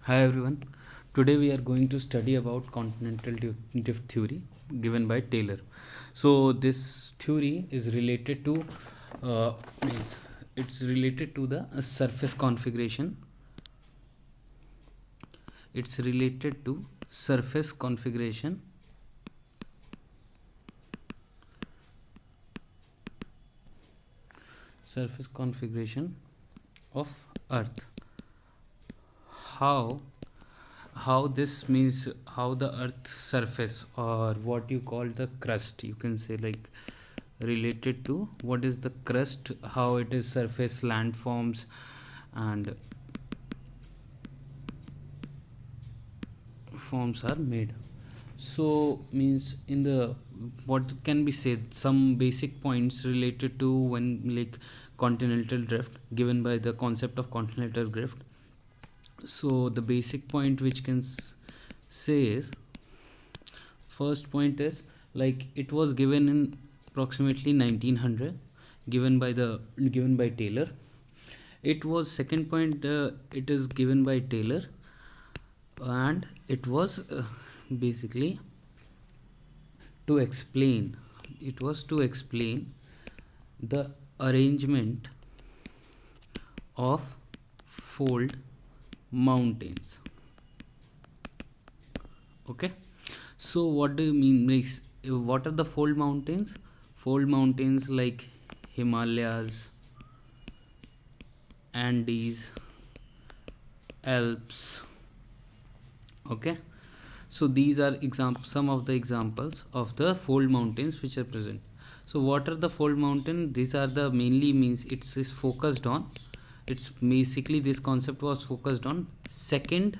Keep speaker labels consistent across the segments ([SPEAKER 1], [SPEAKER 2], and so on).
[SPEAKER 1] Hi everyone. Today we are going to study about continental drift theory given by Taylor. So this theory is related to means it's related to the surface configuration. It's related to surface configuration surface configuration of Earth. How this means how the earth surface or what you call the crust, you can say, like related to what is the crust, how it is surface landforms and forms are made. So means in the what can be said, some basic points related to when like continental drift given by the concept of continental drift. So the basic point which can say is, first point is like it was given in approximately 1900, given by Taylor. It was second point, it is given by Taylor, and it was basically to explain, it was to explain the arrangement of fold mountains. Okay, so what do you mean, like what are the fold mountains? Fold mountains like Himalayas, Andes, Alps. Okay, so these are some of the examples of the fold mountains which are present. So what are the fold mountain? These are the mainly means it's is focused on, it's basically this concept was focused on second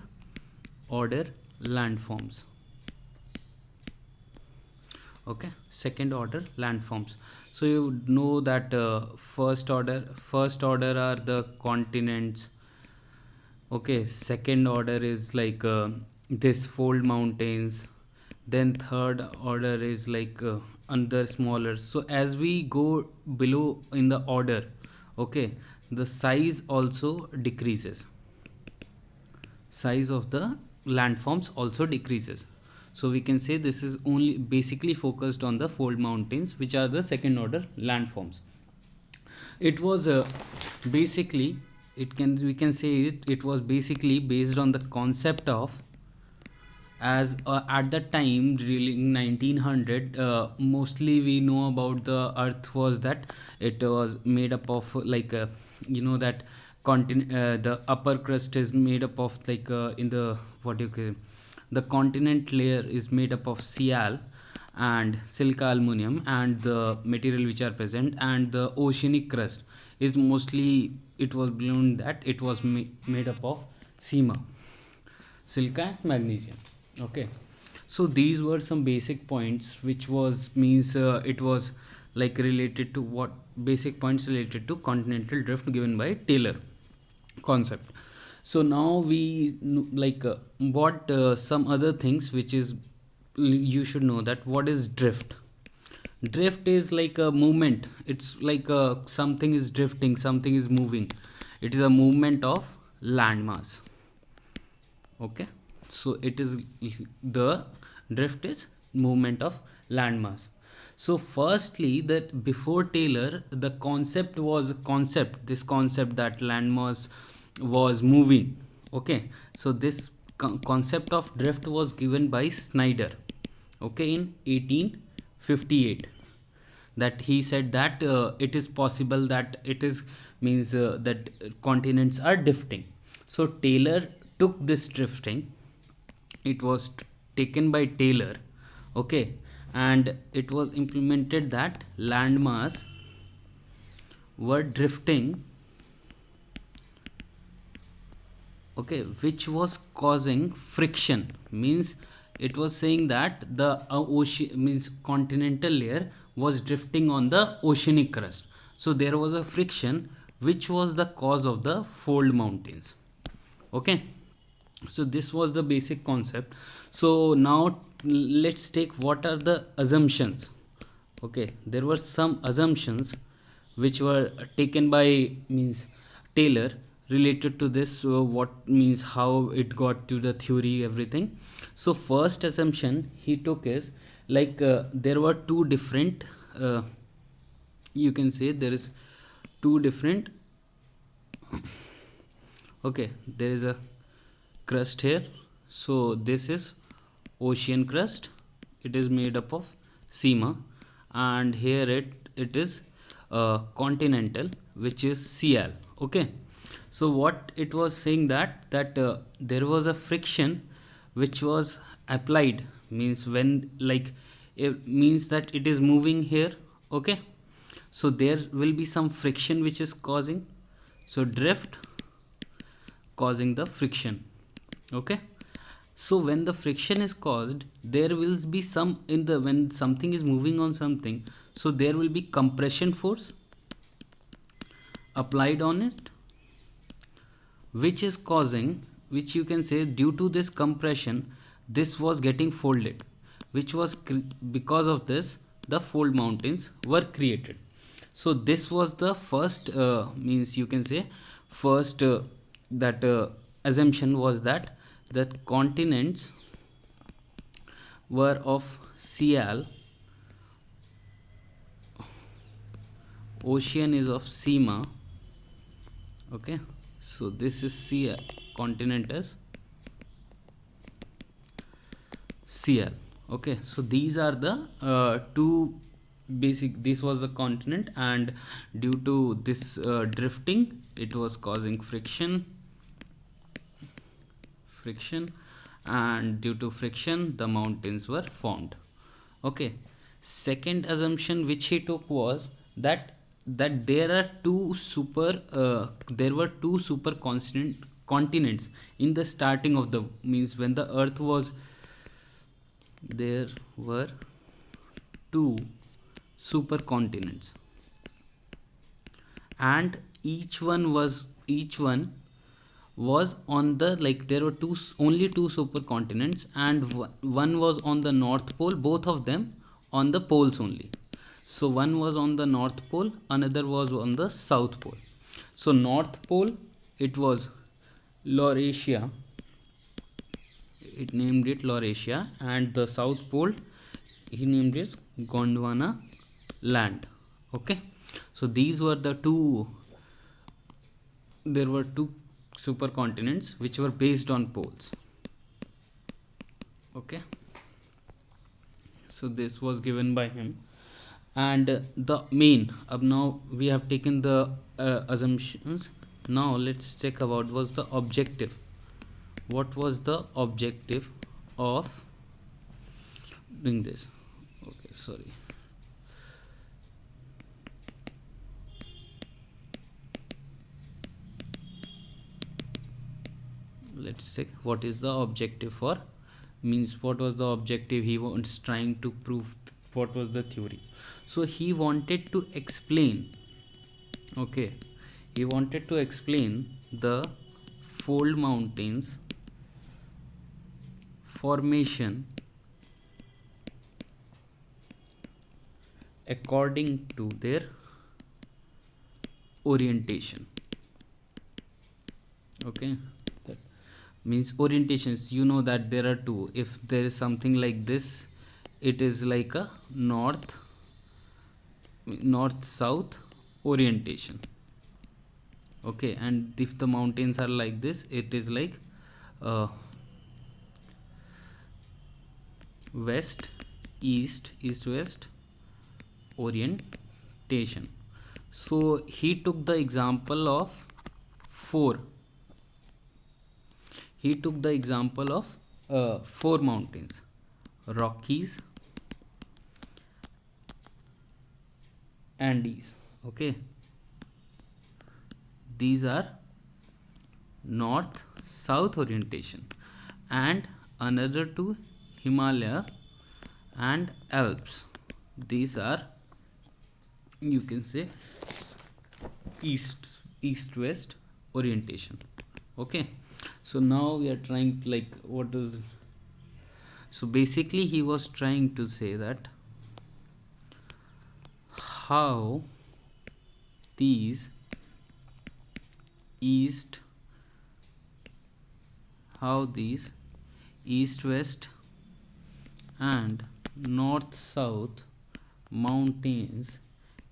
[SPEAKER 1] order landforms. Okay, second order landforms. So you know that first order are the continents. Okay, second order is like this fold mountains, then third order is like another smaller. So as we go below in the order, okay, the size also decreases, size of the landforms also decreases. So we can say this is only basically focused on the fold mountains, which are the second order landforms. It was basically, it can we can say it was basically based on the concept of, as at that time really in 1900, mostly we know about the earth was that it was made up of like that the upper crust is made up of like in the what you call, the continent layer is made up of Cl and silica aluminum and the material which are present, and the oceanic crust is mostly, it was beyond that it was made up of sima, silica and magnesium. Okay, so these were some basic points which was means it was like related to what basic points related to continental drift given by Taylor concept. So now we like what some other things which is you should know, that what is drift. Drift is like a movement, it's like something is drifting, something is moving, it is a movement of landmass. Okay, so it is the drift is movement of landmass. So firstly, that before Taylor, the concept was concept this concept that landmass was moving. Okay, so this concept of drift was given by Snyder, okay, in 1858, that he said that it is possible that it is means that continents are drifting. So Taylor took this drifting, it was taken by Taylor. Okay, and it was implemented that landmass were drifting, okay, which was causing friction. Means it was saying that the ocean means continental layer was drifting on the oceanic crust, so there was a friction which was the cause of the fold mountains. Okay, so this was the basic concept. So now let's take what are the assumptions. Okay, there were some assumptions which were taken by means Taylor, related to this, what means how it got to the theory, everything. So first assumption he took is like there were two different, uh, you can say there is two different, okay, there is a crust here. So this is ocean crust, it is made up of seema, and here it is continental, which is Cl. Okay, so what it was saying that there was a friction which was applied, means when like it means that it is moving here. Okay, so there will be some friction which is causing, so drift causing the friction. Okay, so when the friction is caused, there will be some in the, when something is moving on something, so there will be compression force applied on it, which is causing, which you can say due to this compression this was getting folded, which was because of this the fold mountains were created. So this was the first, means you can say first, that assumption was that continents were of Cl, ocean is of Seema. Okay, so this is Cl, continent is Cl. Okay, so these are the two basic, this was the continent, and due to this drifting it was causing friction, and due to friction the mountains were formed. Okay, second assumption which he took was that there are there were two super continents in the starting of the, means when the earth was, there were two supercontinents, and each one was on the, like there were only two supercontinents, and one was on the north pole, both of them on the poles only. So one was on the north pole, another was on the south pole. So north pole, it was Laurasia, it named it Laurasia, and the south pole he named it Gondwana land. Okay, so these were the two, there were two supercontinents which were based on poles. Okay, so this was given by him, and the main, now we have taken the assumptions. Now let's check about was the objective, what was the objective of doing this. Okay, sorry, let's check what is the objective for, means what was the objective he was trying to prove, what was the theory. So he wanted to explain, okay, he wanted to explain the fold mountains formation according to their orientation. Okay, that means orientations, you know that there are two, if there is something like this, it is like a north south orientation. Okay, and if the mountains are like this, it is like uh, west east west orientation. So he took the example of four, he took the example of four mountains: Rockies, Andes. Okay, these are north south orientation, and another two, Himalaya and Alps, these are, you can say, east west orientation. Okay, so now we are trying to, like, what is, so basically he was trying to say that how these east how these east west and north south mountains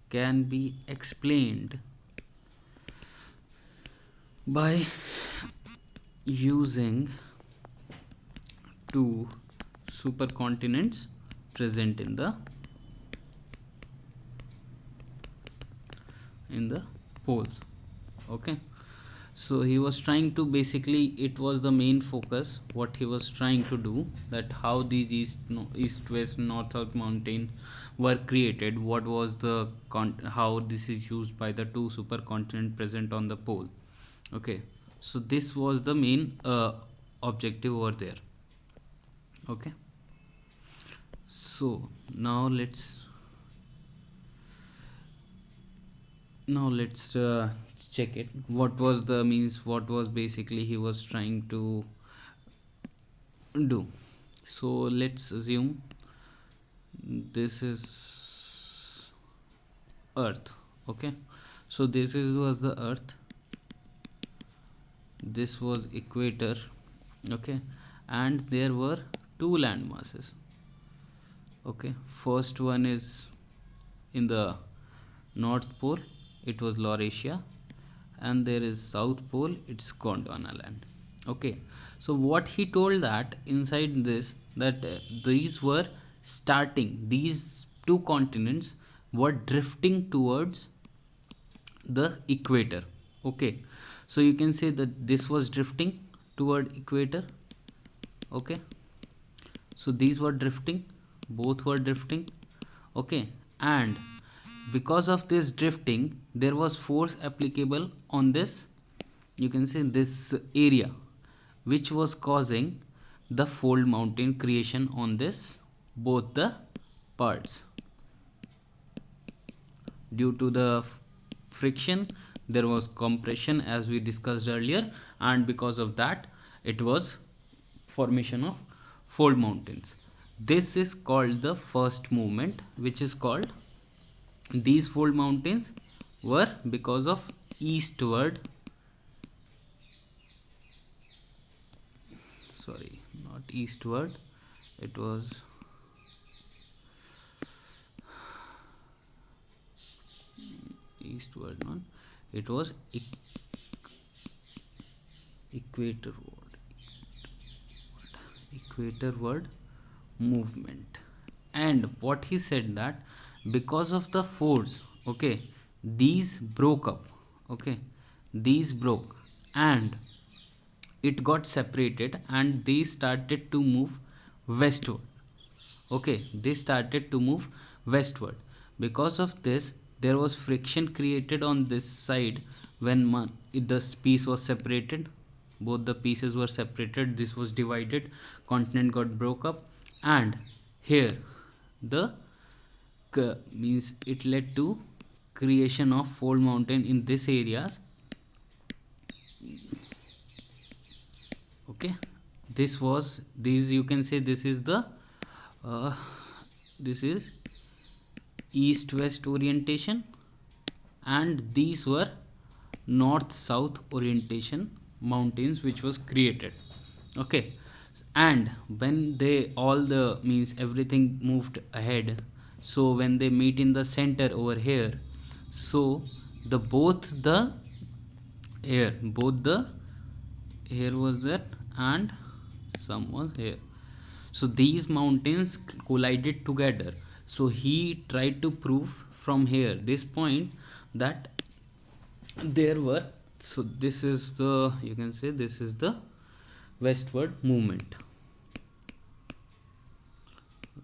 [SPEAKER 1] can be explained by using two supercontinents present in the poles. Okay, so he was trying to basically, it was the main focus what he was trying to do, that how these east west north south mountain were created, what was the how this is used by the two supercontinent present on the pole. Okay, so this was the main objective over there. Okay, so now let's check it, what was the means, what was basically he was trying to do. So let's assume this is earth. Okay, so was the earth, this was equator. Okay, and there were two land masses. Okay, first one is in the north pole, it was Laurasia, and there is south pole, it's Gondwana land. Okay, so what he told that inside this, that these were starting, these two continents were drifting towards the equator. Okay, so you can say that this was drifting toward equator. Okay, so these were drifting, both were drifting. Okay, and because of this drifting there was force applicable on this, you can say this area, which was causing the fold mountain creation on this both the parts. Due to the friction there was compression, as we discussed earlier, and because of that it was formation of fold mountains. This is called the first movement, which is called, these fold mountains were because of eastward, sorry, not eastward, it was eastward one, it was equatorward movement. And what he said, that because of the force, okay, these broke up. Okay, these broke and it got separated and they started to move westward. Okay, they started to move westward. Because of this there was friction created on this side when the piece was separated, both the pieces were separated, this was divided, continent got broke up, and here the means it led to creation of fold mountain in this areas. Okay, this you can say this is the this is east west orientation, and these were north south orientation mountains which was created. Okay, and when they all the means everything moved ahead, so when they meet in the center over here, so the both the here was that and some was here, so these mountains collided together. So he tried to prove from here this point that there were, so this is the, you can say this is the westward movement,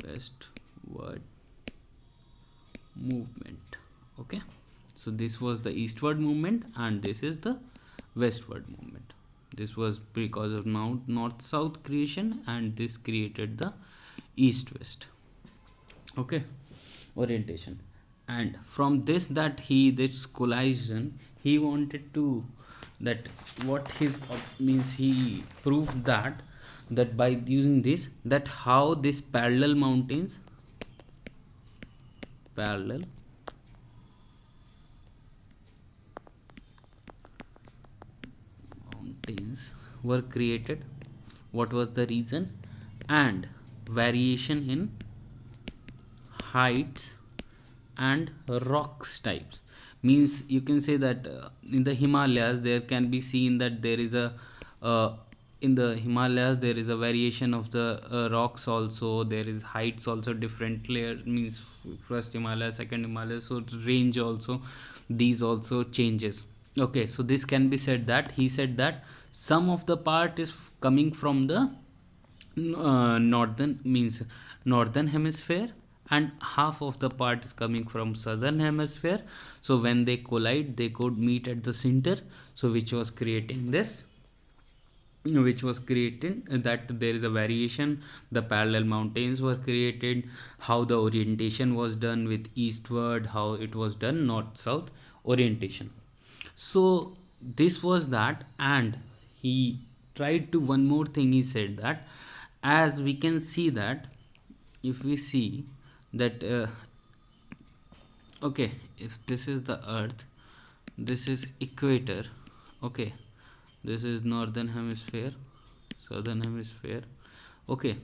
[SPEAKER 1] westward movement. Okay, so this was the eastward movement and this is the westward movement. This was because of north south creation, and this created the east west, okay, orientation. And from this, that this collision, he wanted to, that what his means, he proved that by using this, that how this parallel mountains were created, what was the reason, and variation in heights and rocks types. Means you can say that in the Himalayas there can be seen that there is a uh, in the Himalayas there is a variation of the rocks also, there is heights also, different layer, means first Himalaya, second Himalaya, so range also, these also changes. Okay, so this can be said that he said that some of the part is coming from the northern, means northern hemisphere, and half of the part is coming from southern hemisphere. So when they collide they could meet at the center, so which was creating this, which was created that there is a variation, the parallel mountains were created, how the orientation was done with eastward, how it was done north south orientation. So this was that, and he tried to one more thing, he said that as we can see that if we see that okay, if this is the earth, this is equator, okay, this is northern hemisphere, southern hemisphere, okay,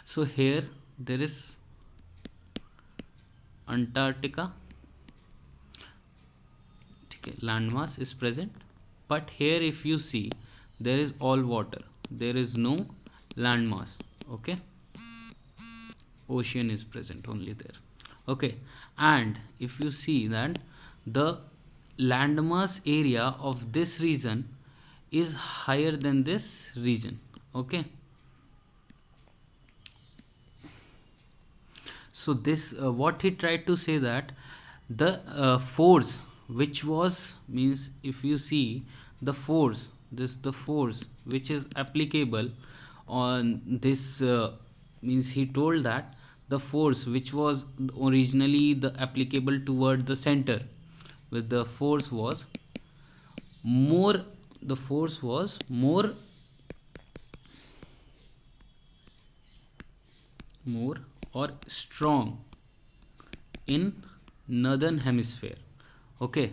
[SPEAKER 1] so here there is Antarctica, okay, landmass is present, but here if you see there is all water, there is no landmass, okay, ocean is present only there, okay, and if you see that the landmass area of this region is higher than this region, okay, so this what he tried to say that the force which was, means if you see the force, this the force which is applicable on this means he told that the force which was originally the applicable toward the center, with the force was more, the force was more or strong in northern hemisphere, okay,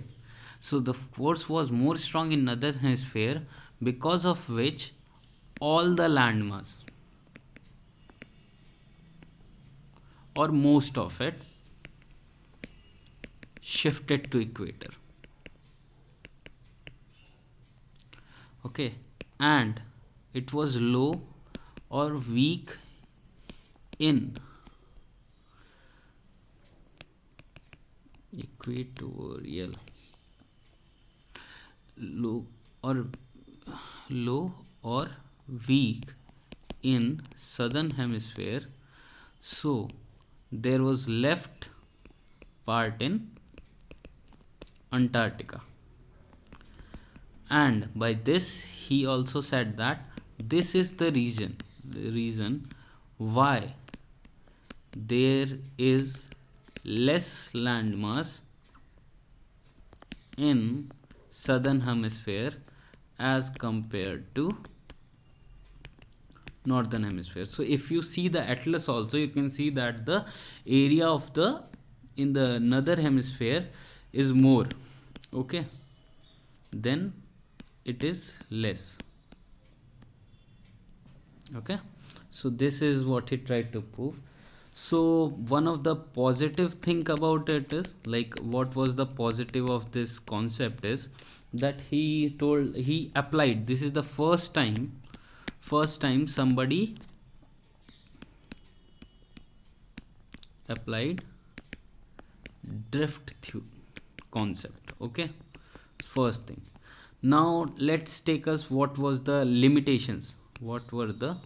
[SPEAKER 1] so the force was more strong in northern hemisphere, because of which all the landmass or most of it shifted to equator, okay, and it was low or weak in equatorial, low or low or weak in southern hemisphere, so there was left part in Antarctica, and by this he also said that this is the reason why there is less landmass in southern hemisphere as compared to northern hemisphere. So if you see the atlas also, you can see that the area of the in the northern hemisphere is more, okay, then it is less, okay, so this is what he tried to prove. So one of the positive thing about it is, like, what was the positive of this concept is that he told, he applied, this is the first time somebody applied concept, okay, first thing. Now let's take us what was the limitations, what were the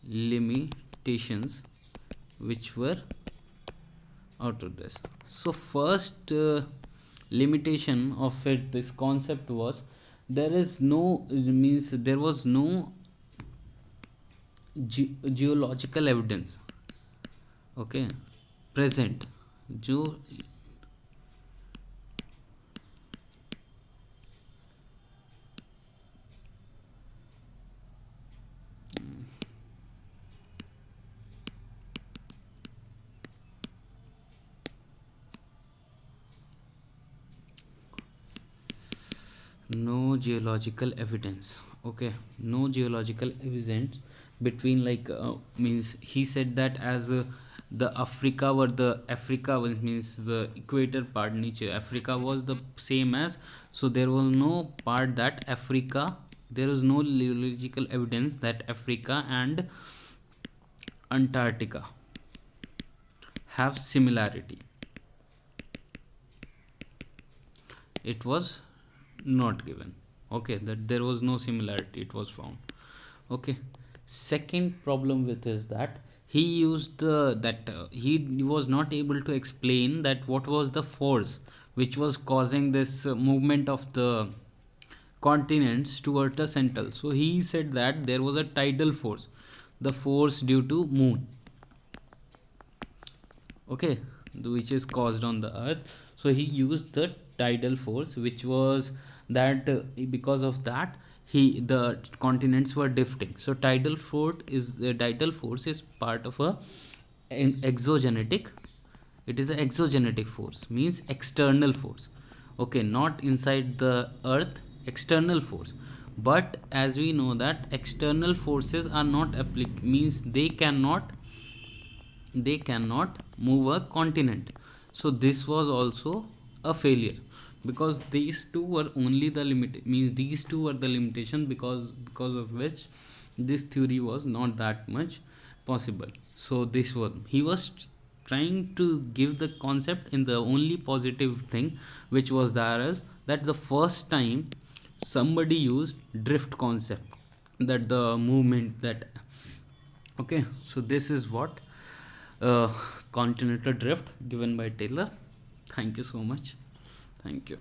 [SPEAKER 1] limitations which were out of this. So first limitation of it, this concept was, there is no, means there was no geological evidence, okay, present, geo no geological evidence Okay, no geological evidence between means he said that as the Africa were the Africa means the equator part niche Africa was the same as, so there was no part that Africa, there was no geological evidence that Africa and Antarctica have similarity. It was not given. Okay, that there was no similarity, it was found. Okay, second problem with is that he used the that he was not able to explain that what was the force which was causing this movement of the continents toward the central. So he said that there was a tidal force, the force due to moon. Okay, which is caused on the earth. So he used the tidal force, which was that because of that he the continents were drifting. So tidal force is part of an exogenetic, it is an exogenetic force, means external force. Okay, not inside the earth, external force. But as we know that external forces are not means they cannot move a continent. So this was also a failure, because these two were only the limit, means these two were the limitation, because of which this theory was not that much possible. So this was, he was trying to give the concept in the only positive thing, which was there is that the first time somebody used drift concept, that the movement that. Okay, so this is what uh, continental drift given by Taylor. Thank you so much. Thank you.